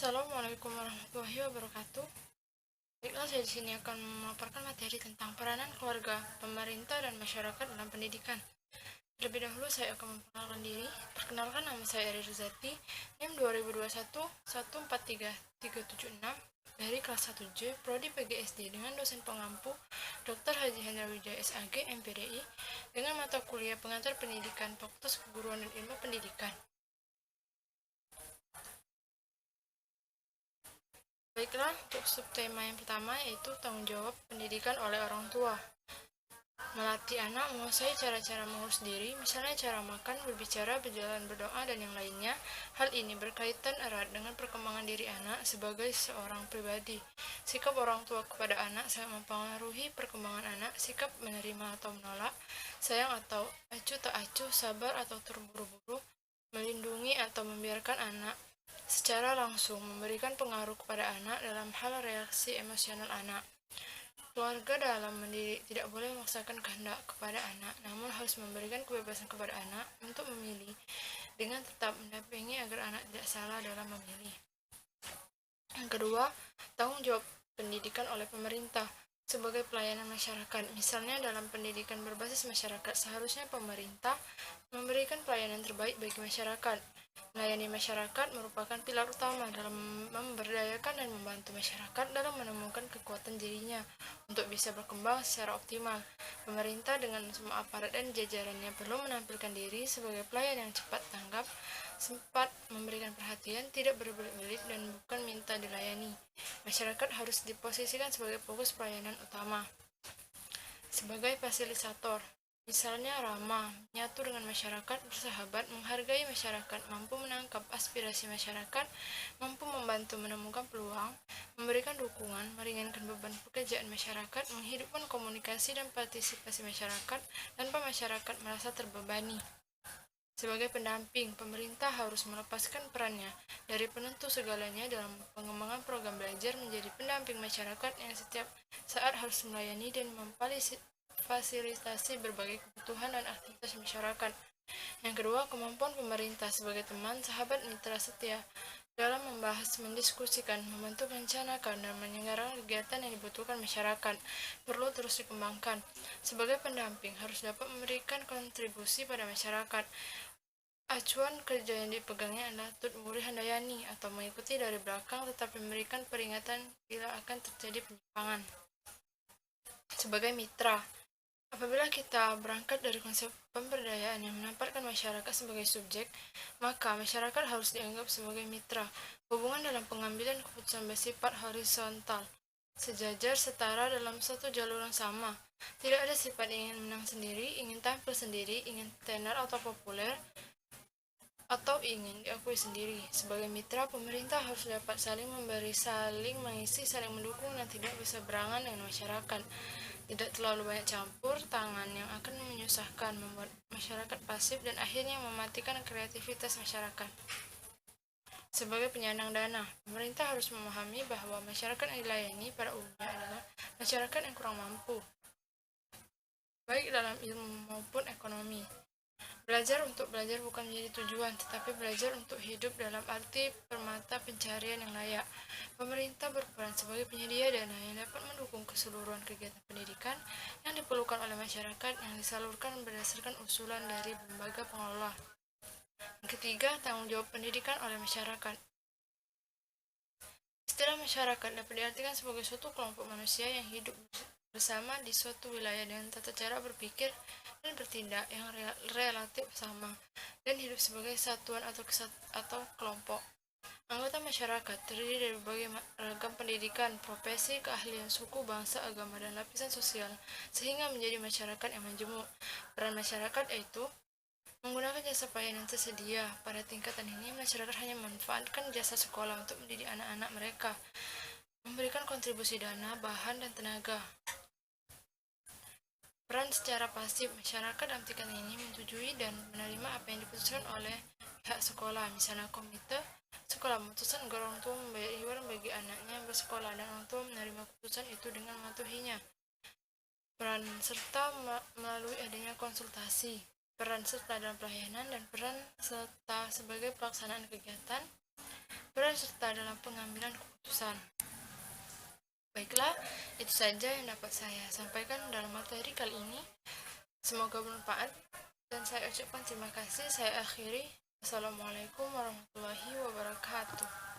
Assalamualaikum warahmatullahi wabarakatuh. Baiklah, saya di sini akan memaparkan materi tentang peranan keluarga, pemerintah, dan masyarakat dalam pendidikan. Terlebih dahulu saya akan memperkenalkan diri. Perkenalkan, nama saya Eri Rizati, NIM 2021 143376 dari kelas 1J, Prodi PGSD dengan dosen pengampu Dr. Haji Hendra Wijaya SAG, MPDI, dengan mata kuliah pengantar pendidikan, Fakultas Keguruan dan Ilmu Pendidikan. Baiklah, untuk subtema yang pertama yaitu tanggung jawab pendidikan oleh orang tua. Melatih anak menguasai cara-cara mengurus diri, misalnya cara makan, berbicara, berjalan, berdoa, dan yang lainnya. Hal ini berkaitan erat dengan perkembangan diri anak sebagai seorang pribadi. Sikap orang tua kepada anak sangat mempengaruhi perkembangan anak, sikap menerima atau menolak, sayang atau acuh tak acuh, sabar atau terburu-buru, melindungi atau membiarkan anak secara langsung memberikan pengaruh kepada anak dalam hal reaksi emosional anak. Keluarga dalam mendidik tidak boleh memaksakan kehendak kepada anak, namun harus memberikan kebebasan kepada anak untuk memilih dengan tetap mendampingi agar anak tidak salah dalam memilih. Yang kedua, tanggung jawab pendidikan oleh pemerintah sebagai pelayanan masyarakat. Misalnya dalam pendidikan berbasis masyarakat, seharusnya pemerintah memberikan pelayanan terbaik bagi masyarakat. Melayani masyarakat merupakan pilar utama dalam memberdayakan dan membantu masyarakat dalam menemukan kekuatan dirinya untuk bisa berkembang secara optimal. Pemerintah dengan semua aparat dan jajarannya perlu menampilkan diri sebagai pelayan yang cepat tanggap, sempat memberikan perhatian, tidak berbelit-belit, dan bukan minta dilayani. Masyarakat harus diposisikan sebagai fokus pelayanan utama. Sebagai fasilitator, misalnya ramah, menyatu dengan masyarakat, bersahabat, menghargai masyarakat, mampu menangkap aspirasi masyarakat, mampu membantu menemukan peluang, memberikan dukungan, meringankan beban pekerjaan masyarakat, menghidupkan komunikasi dan partisipasi masyarakat tanpa masyarakat merasa terbebani. Sebagai pendamping, pemerintah harus melepaskan perannya dari penentu segalanya dalam pengembangan program belajar menjadi pendamping masyarakat yang setiap saat harus melayani dan memfasilitasi berbagai kebutuhan dan aktivitas masyarakat. Yang kedua, kemampuan pemerintah sebagai teman, sahabat, mitra setia dalam membahas, mendiskusikan, membantu merencanakan, dan menyelenggarakan kegiatan yang dibutuhkan masyarakat perlu terus dikembangkan. Sebagai pendamping, harus dapat memberikan kontribusi pada masyarakat. Acuan kerja yang dipegangnya adalah Tut Muri Handayani atau mengikuti dari belakang tetapi memberikan peringatan bila akan terjadi penyimpangan. Sebagai mitra, apabila kita berangkat dari konsep pemberdayaan yang menempatkan masyarakat sebagai subjek, maka masyarakat harus dianggap sebagai mitra. Hubungan dalam pengambilan keputusan bersifat horizontal, sejajar, setara dalam satu jalur yang sama. Tidak ada sifat ingin menang sendiri, ingin tampil sendiri, ingin tenar atau populer, atau ingin diakui sendiri. Sebagai mitra, pemerintah harus dapat saling memberi, saling mengisi, saling mendukung, dan tidak berseberangan dengan masyarakat. Tidak terlalu banyak campur tangan yang akan menyusahkan, membuat masyarakat pasif, dan akhirnya mematikan kreativitas masyarakat. Sebagai penyandang dana, pemerintah harus memahami bahwa masyarakat yang dilayani pada umumnya adalah masyarakat yang kurang mampu, baik dalam ilmu maupun ekonomi. Belajar untuk belajar bukan menjadi tujuan, tetapi belajar untuk hidup dalam arti permata pencarian yang layak. Pemerintah berperan sebagai penyedia dana yang dapat mendukung keseluruhan kegiatan pendidikan yang diperlukan oleh masyarakat yang disalurkan berdasarkan usulan dari lembaga pengelola. Yang ketiga, tanggung jawab pendidikan oleh masyarakat. Istilah masyarakat dapat diartikan sebagai suatu kelompok manusia yang hidup bersama di suatu wilayah dengan tata cara berpikir dan bertindak yang relatif sama dan hidup sebagai satuan atau kelompok. Anggota masyarakat terdiri dari berbagai ragam pendidikan, profesi, keahlian, suku, bangsa, agama, dan lapisan sosial sehingga menjadi masyarakat yang majemuk. Peran masyarakat yaitu menggunakan jasa pelayanan tersedia. Pada tingkatan ini, masyarakat hanya memanfaatkan jasa sekolah untuk mendidik anak-anak mereka, memberikan kontribusi dana, bahan, dan tenaga. Peran secara pasif, masyarakat dalam tingkatan ini menyetujui dan menerima apa yang diputuskan oleh pihak sekolah, misalnya komite sekolah memutuskan agar orang tua membayar iuran bagi anaknya yang bersekolah dan orang tua menerima keputusan itu dengan mematuhinya. Peran serta melalui adanya konsultasi, peran serta dalam pelayanan, dan peran serta sebagai pelaksanaan kegiatan, peran berperan serta dalam pengambilan keputusan. Baiklah, itu saja yang dapat saya sampaikan dalam materi kali ini. Semoga bermanfaat dan saya ucapkan terima kasih. Saya akhiri. Assalamualaikum warahmatullahi wabarakatuh.